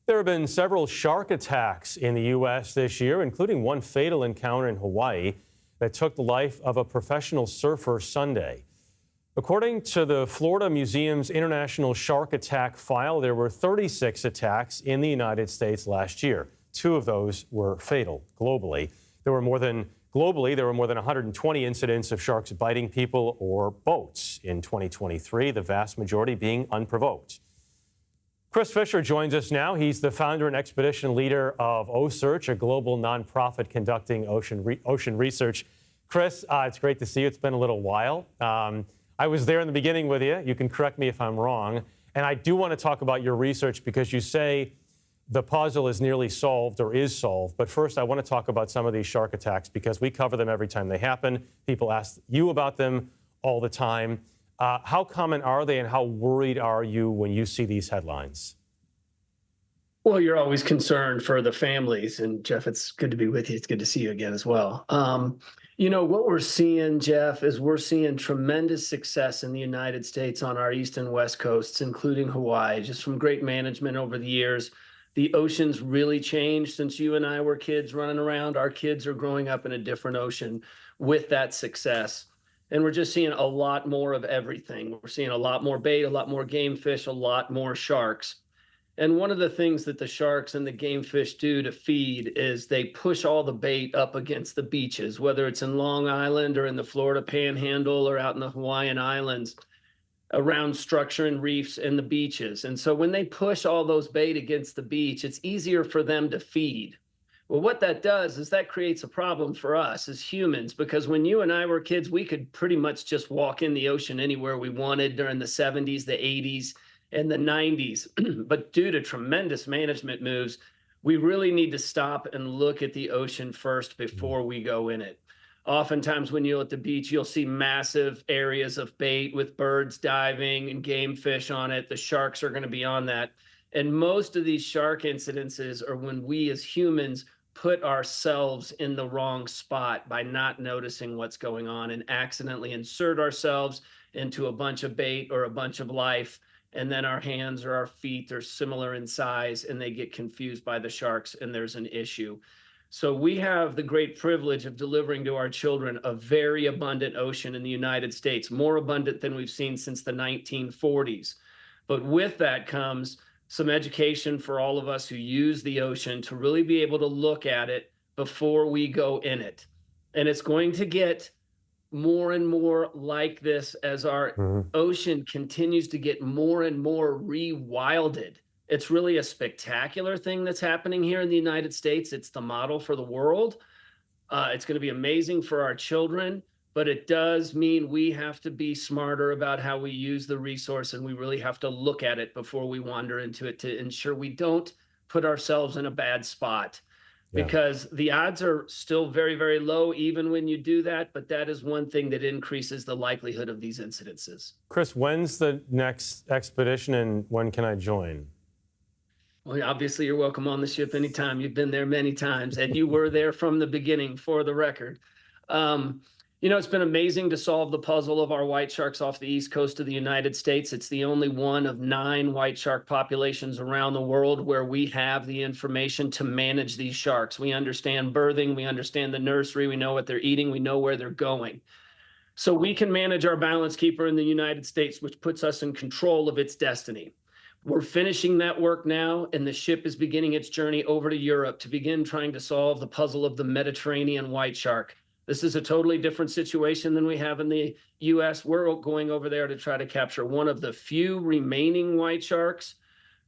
There have been several shark attacks in the U.S. this year, including one fatal encounter in Hawaii that took the life of a professional surfer Sunday. According to the Florida Museum's International Shark Attack File, there were 36 attacks in the United States last year. 2 of those were fatal globally. There were more than 120 incidents of sharks biting people or boats in 2023, the vast majority being unprovoked. Chris Fischer joins us now. He's the founder and expedition leader of OCEARCH, a global nonprofit conducting ocean research. Chris, it's great to see you. It's been a little while. I was there in the beginning with you. You can correct me if I'm wrong. And I do want to talk about your research because you say the puzzle is nearly solved or is solved. But first, I want to talk about some of these shark attacks because we cover them every time they happen. People ask you about them all the time. How common are they and how worried are you when you see these headlines? Well, you're always concerned for the families. And Jeff, it's good to be with you. It's good to see you again as well. What we're seeing, Jeff, is we're seeing tremendous success in the United States on our east and west coasts, including Hawaii, just from great management over the years. The ocean's really changed since you and I were kids running around. Our kids are growing up in a different ocean with that success. And we're just seeing a lot more of everything. We're seeing a lot more bait, a lot more game fish, a lot more sharks. And one of the things that the sharks and the game fish do to feed is they push all the bait up against the beaches, whether it's in Long Island or in the Florida Panhandle or out in the Hawaiian Islands, around structure and reefs and the beaches. And so when they push all those bait against the beach, it's easier for them to feed. Well, what that does is that creates a problem for us as humans, because when you and I were kids, we could pretty much just walk in the ocean anywhere we wanted during the 70s, the 80s, and the 90s. But due to tremendous management moves, we really need to stop and look at the ocean first before we go in it. Oftentimes when you're at the beach, you'll see massive areas of bait with birds diving and game fish on it. The sharks are going to be on that. And most of these shark incidences are when we as humans put ourselves in the wrong spot by not noticing what's going on and accidentally insert ourselves into a bunch of bait or a bunch of life. And then our hands or our feet are similar in size and they get confused by the sharks and there's an issue. So we have the great privilege of delivering to our children a very abundant ocean in the United States, more abundant than we've seen since the 1940s. But with that comes some education for all of us who use the ocean to really be able to look at it before we go in it. And it's going to get more and more like this as our ocean continues to get more and more rewilded. It's really a spectacular thing that's happening here in the United States. It's the model for the world. It's going to be amazing for our children, but it does mean we have to be smarter about how we use the resource, and we really have to look at it before we wander into it to ensure we don't put ourselves in a bad spot. Because the odds are still very, very low, even when you do that. But that is one thing that increases the likelihood of these incidences. Chris, when's the next expedition and when can I join? Well, obviously, you're welcome on the ship anytime. You've been there many times, and you were there from the beginning, for the record. It's been amazing to solve the puzzle of our white sharks off the east coast of the United States. It's the only one of 9 white shark populations around the world where we have the information to manage these sharks. We understand birthing, we understand the nursery, we know what they're eating, we know where they're going. So we can manage our balance keeper in the United States, which puts us in control of its destiny. We're finishing that work now, and the ship is beginning its journey over to Europe to begin trying to solve the puzzle of the Mediterranean white shark. This is a totally different situation than we have in the U.S. We're going over there to try to capture one of the few remaining white sharks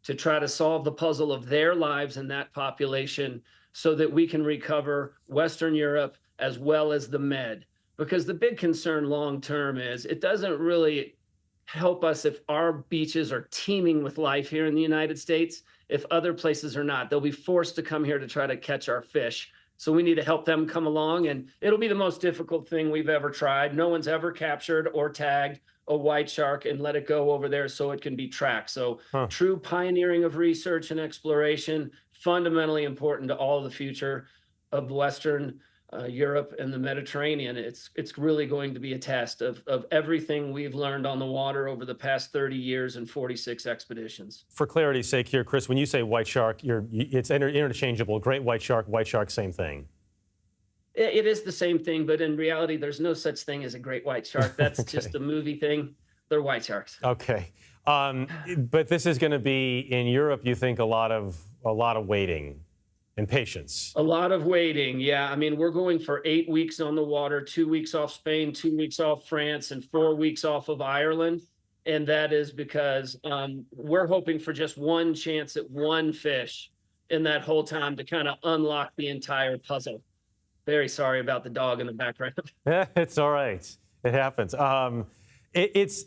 to try to solve the puzzle of their lives in that population so that we can recover Western Europe as well as the Med. Because the big concern long term is it doesn't really help us if our beaches are teeming with life here in the United States. If other places are not, they'll be forced to come here to try to catch our fish. So we need to help them come along, and it'll be the most difficult thing we've ever tried. No one's ever captured or tagged a white shark and let it go over there so it can be tracked. So true pioneering of research and exploration, fundamentally important to all the future of Western Europe and the Mediterranean, it's really going to be a test of everything we've learned on the water over the past 30 years and 46 expeditions. For clarity's sake here, Chris, when you say white shark, it's interchangeable. Great white shark, same thing. It is the same thing, but in reality, there's no such thing as a great white shark. That's Okay. just a movie thing. They're white sharks. Okay. But this is going to be in Europe, you think, a lot of waiting and patience. A lot of waiting. Yeah. I mean, we're going for 8 weeks on the water, 2 weeks off Spain, 2 weeks off France, and 4 weeks off of Ireland. And that is because we're hoping for just one chance at one fish in that whole time to kind of unlock the entire puzzle. Very sorry about the dog in the background. It's all right. It happens. It's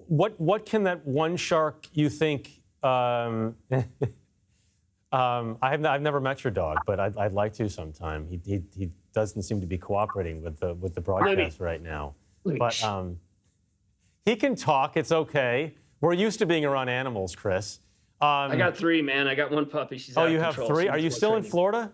what can that one shark, you think? I've never met your dog, but I'd like to sometime. He doesn't seem to be cooperating with the broadcast right now. But he can talk. It's okay. We're used to being around animals, Chris. I got 3, man. I got 1 puppy. She's out of you have control. 3? Are you still in Florida?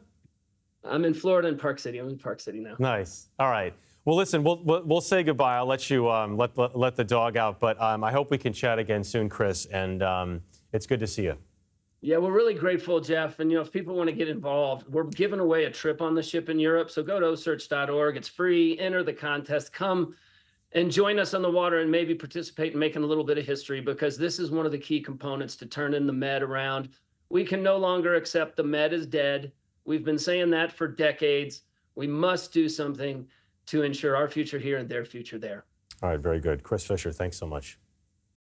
I'm in Florida in Park City. I'm in Park City now. Nice. All right. Well, listen, we'll say goodbye. I'll let you let the dog out, but I hope we can chat again soon, Chris. And it's good to see you. Yeah, we're really grateful, Jeff. And, if people want to get involved, we're giving away a trip on the ship in Europe. So go to OCEARCH.org. It's free. Enter the contest. Come and join us on the water and maybe participate in making a little bit of history, because this is one of the key components to turning the Med around. We can no longer accept the Med is dead. We've been saying that for decades. We must do something to ensure our future here and their future there. All right, very good. Chris Fischer, thanks so much.